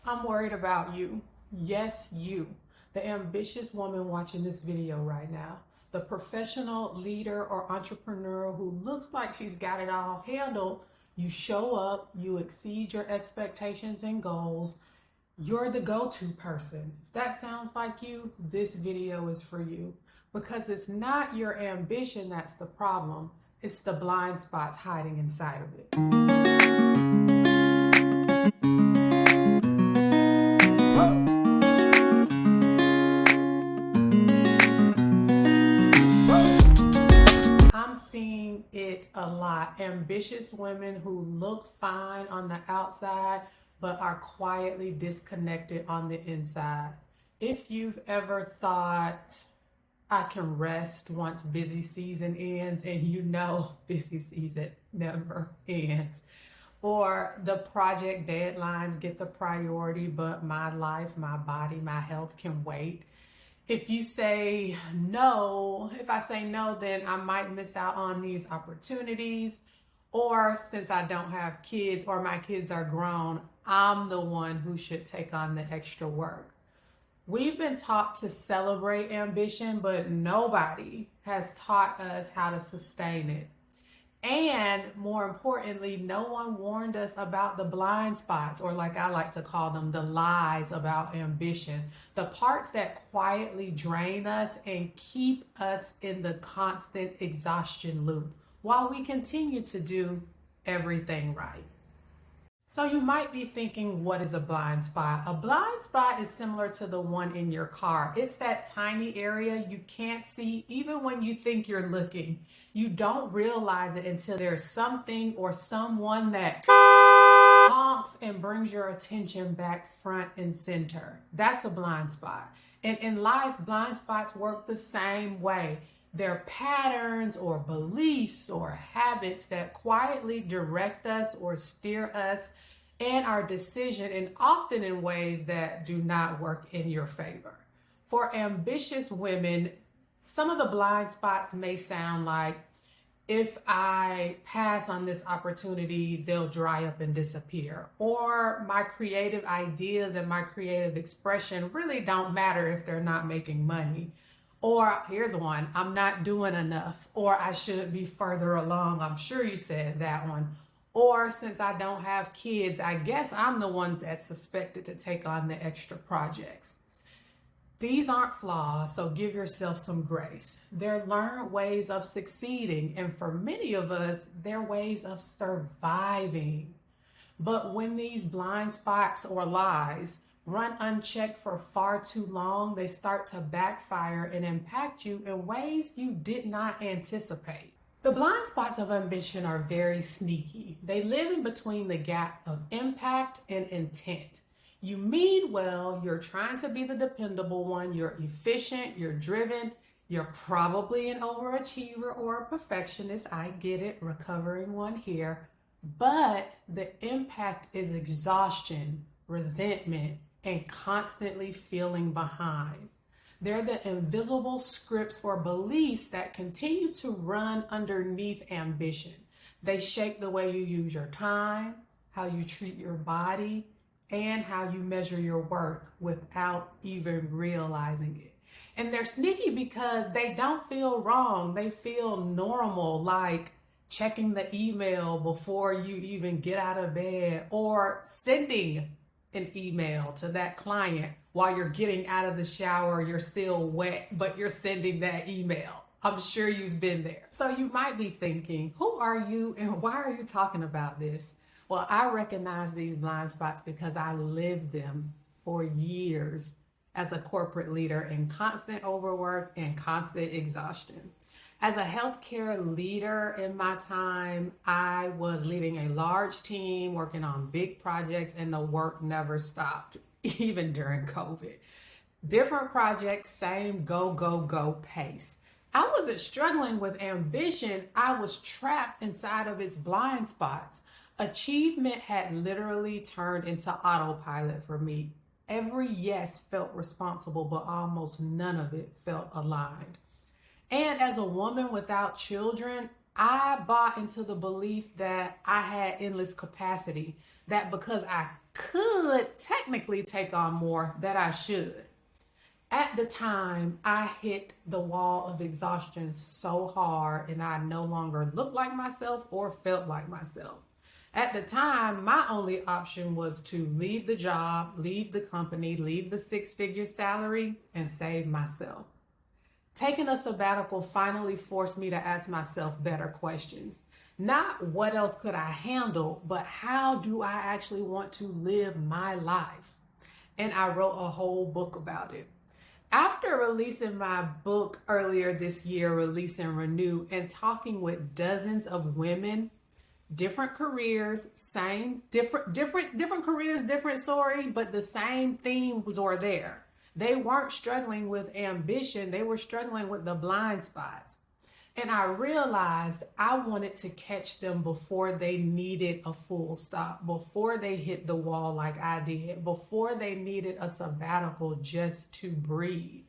I'm worried about you. Yes, you. The ambitious woman watching this video right now. The professional leader or entrepreneur who looks like she's got it all handled. You show up, you exceed your expectations and goals. You're the go-to person. If that sounds like you, this video is for you. Because it's not your ambition that's the problem. It's the blind spots hiding inside of it. I'm seeing it a lot. Ambitious women who look fine on the outside, but are quietly disconnected on the inside. If you've ever thought, I can rest once busy season ends, and you know busy season never ends. Or the project deadlines get the priority, but my life, my body, my health can wait. If you say no, if I say no, then I might miss out on these opportunities. Or since I don't have kids or my kids are grown, I'm the one who should take on the extra work. We've been taught to celebrate ambition, but nobody has taught us how to sustain it. And more importantly, no one warned us about the blind spots, or like I like to call them, the lies about ambition, the parts that quietly drain us and keep us in the constant exhaustion loop while we continue to do everything right. So you might be thinking, what is a blind spot? A blind spot is similar to the one in your car. It's that tiny area you can't see even when you think you're looking. You don't realize it until there's something or someone that honks and brings your attention back front and center. That's a blind spot. And in life, blind spots work the same way. They're patterns or beliefs or habits that quietly direct us or steer us and our decision, and often in ways that do not work in your favor. For ambitious women, some of the blind spots may sound like, if I pass on this opportunity, they'll dry up and disappear. Or my creative ideas and my creative expression really don't matter if they're not making money. Or here's one, I'm not doing enough, or I should be further along. I'm sure you said that one. Or since I don't have kids, I guess I'm the one that's suspected to take on the extra projects. These aren't flaws, so give yourself some grace. They're learned ways of succeeding, and for many of us, they're ways of surviving. But when these blind spots or lies run unchecked for far too long, they start to backfire and impact you in ways you did not anticipate. The blind spots of ambition are very sneaky. They live in between the gap of impact and intent. You mean well, you're trying to be the dependable one, you're efficient, you're driven, you're probably an overachiever or a perfectionist. I get it, recovering one here. But the impact is exhaustion, resentment, and constantly feeling behind. They're the invisible scripts or beliefs that continue to run underneath ambition. They shape the way you use your time, how you treat your body, and how you measure your worth without even realizing it. And they're sneaky because they don't feel wrong. They feel normal, like checking the email before you even get out of bed, or sending an email to that client while you're getting out of the shower. You're still wet, but you're sending that email. I'm sure you've been there. So you might be thinking, who are you and why are you talking about this? Well, I recognize these blind spots because I lived them for years as a corporate leader in constant overwork and constant exhaustion. As a healthcare leader in my time, I was leading a large team, working on big projects, and the work never stopped, even during COVID. Different projects, same go, go, go pace. I wasn't struggling with ambition. I was trapped inside of its blind spots. Achievement had literally turned into autopilot for me. Every yes felt responsible, but almost none of it felt aligned. And as a woman without children, I bought into the belief that I had endless capacity, that because I could technically take on more that I should. At the time, I hit the wall of exhaustion so hard and I no longer looked like myself or felt like myself. At the time, my only option was to leave the job, leave the company, leave the six-figure salary, and save myself. Taking a sabbatical finally forced me to ask myself better questions. Not what else could I handle, but how do I actually want to live my life? And I wrote a whole book about it. After releasing my book earlier this year, Release and Renew, and talking with dozens of women, different careers, different careers, different story, but the same themes were there. They weren't struggling with ambition, they were struggling with the blind spots. And I realized I wanted to catch them before they needed a full stop, before they hit the wall like I did, before they needed a sabbatical just to breathe.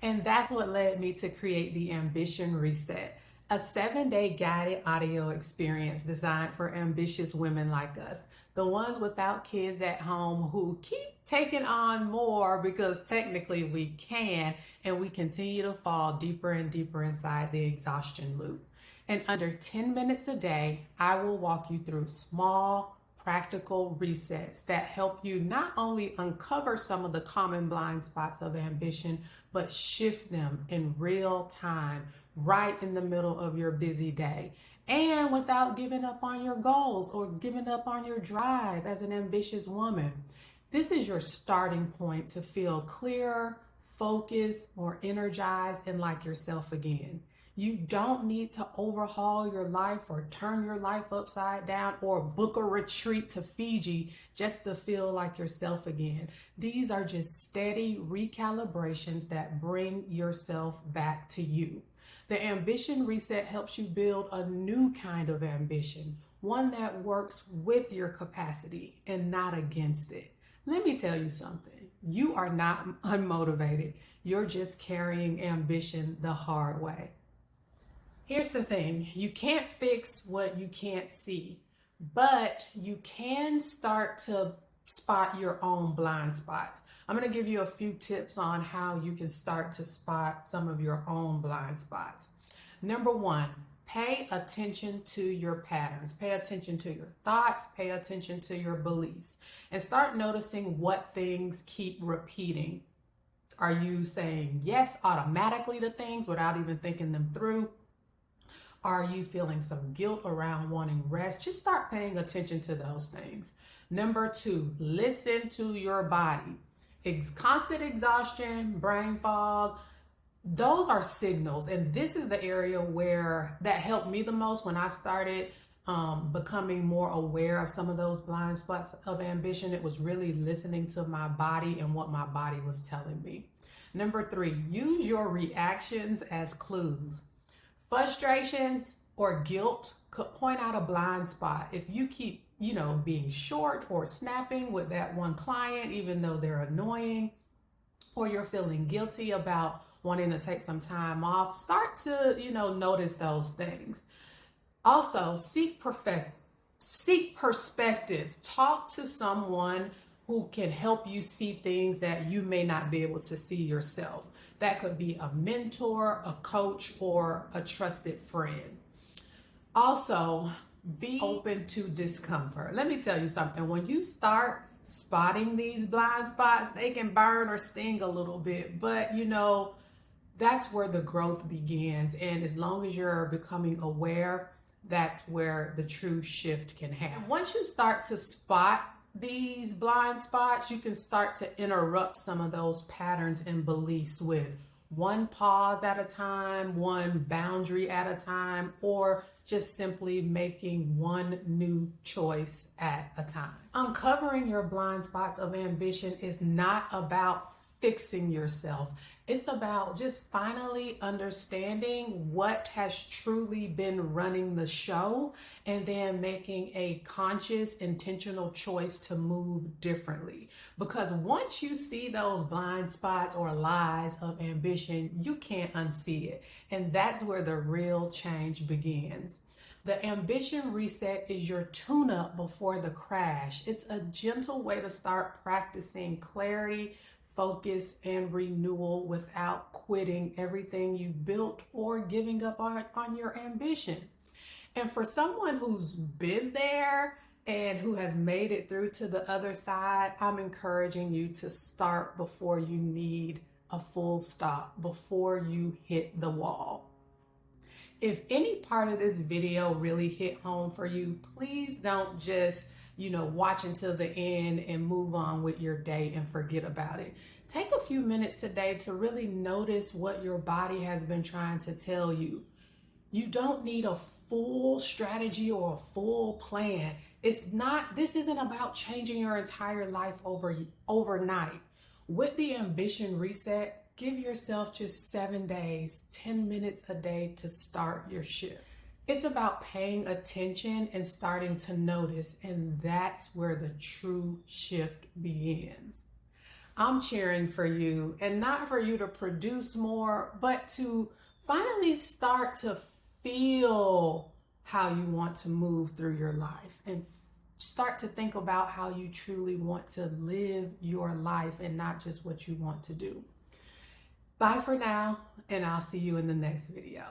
And that's what led me to create the Ambition Reset, a 7-day guided audio experience designed for ambitious women like us, the ones without kids at home who keep taking on more because technically we can, and we continue to fall deeper and deeper inside the exhaustion loop. In under 10 minutes a day, I will walk you through small, practical resets that help you not only uncover some of the common blind spots of ambition, but shift them in real time, right in the middle of your busy day, and without giving up on your goals or giving up on your drive as an ambitious woman. This is your starting point to feel clearer, focused, more energized, and like yourself again. You don't need to overhaul your life or turn your life upside down or book a retreat to Fiji just to feel like yourself again. These are just steady recalibrations that bring yourself back to you. The Ambition Reset helps you build a new kind of ambition, one that works with your capacity and not against it. Let me tell you something. You are not unmotivated. You're just carrying ambition the hard way. Here's the thing. You can't fix what you can't see, but you can start to spot your own blind spots. I'm going to give you a few tips on how you can start to spot some of your own blind spots. Number one, pay attention to your patterns. Pay attention to your thoughts, pay attention to your beliefs, and start noticing what things keep repeating. Are you saying yes automatically to things without even thinking them through? Are you feeling some guilt around wanting rest? Just start paying attention to those things. Number two, listen to your body. Constant exhaustion, brain fog, those are signals. And this is the area where that helped me the most when I started becoming more aware of some of those blind spots of ambition. It was really listening to my body and what my body was telling me. Number three, use your reactions as clues. Frustrations or guilt could point out a blind spot. If you keep, being short or snapping with that one client, even though they're annoying, or you're feeling guilty about wanting to take some time off, start to, notice those things. Also, seek perspective. Talk to someone who can help you see things that you may not be able to see yourself. That could be a mentor, a coach, or a trusted friend. Also, be open to discomfort. Let me tell you something. When you start spotting these blind spots, they can burn or sting a little bit, but that's where the growth begins. And as long as you're becoming aware, that's where the true shift can happen. Once you start to spot these blind spots, you can start to interrupt some of those patterns and beliefs with one pause at a time, one boundary at a time, or just simply making one new choice at a time. Uncovering your blind spots of ambition is not about fixing yourself. It's about just finally understanding what has truly been running the show and then making a conscious, intentional choice to move differently. Because once you see those blind spots or lies of ambition, you can't unsee it. And that's where the real change begins. The ambition reset is your tune-up before the crash. It's a gentle way to start practicing clarity, focus, and renewal without quitting everything you've built or giving up on your ambition. And for someone who's been there and who has made it through to the other side, I'm encouraging you to start before you need a full stop, before you hit the wall. If any part of this video really hit home for you, please don't just, watch until the end and move on with your day and forget about it. Take a few minutes today to really notice what your body has been trying to tell you. You don't need a full strategy or a full plan. This isn't about changing your entire life overnight. With the ambition reset, give yourself just 7 days, 10 minutes a day to start your shift. It's about paying attention and starting to notice, and that's where the true shift begins. I'm cheering for you, and not for you to produce more, but to finally start to feel how you want to move through your life and start to think about how you truly want to live your life and not just what you want to do. Bye for now, and I'll see you in the next video.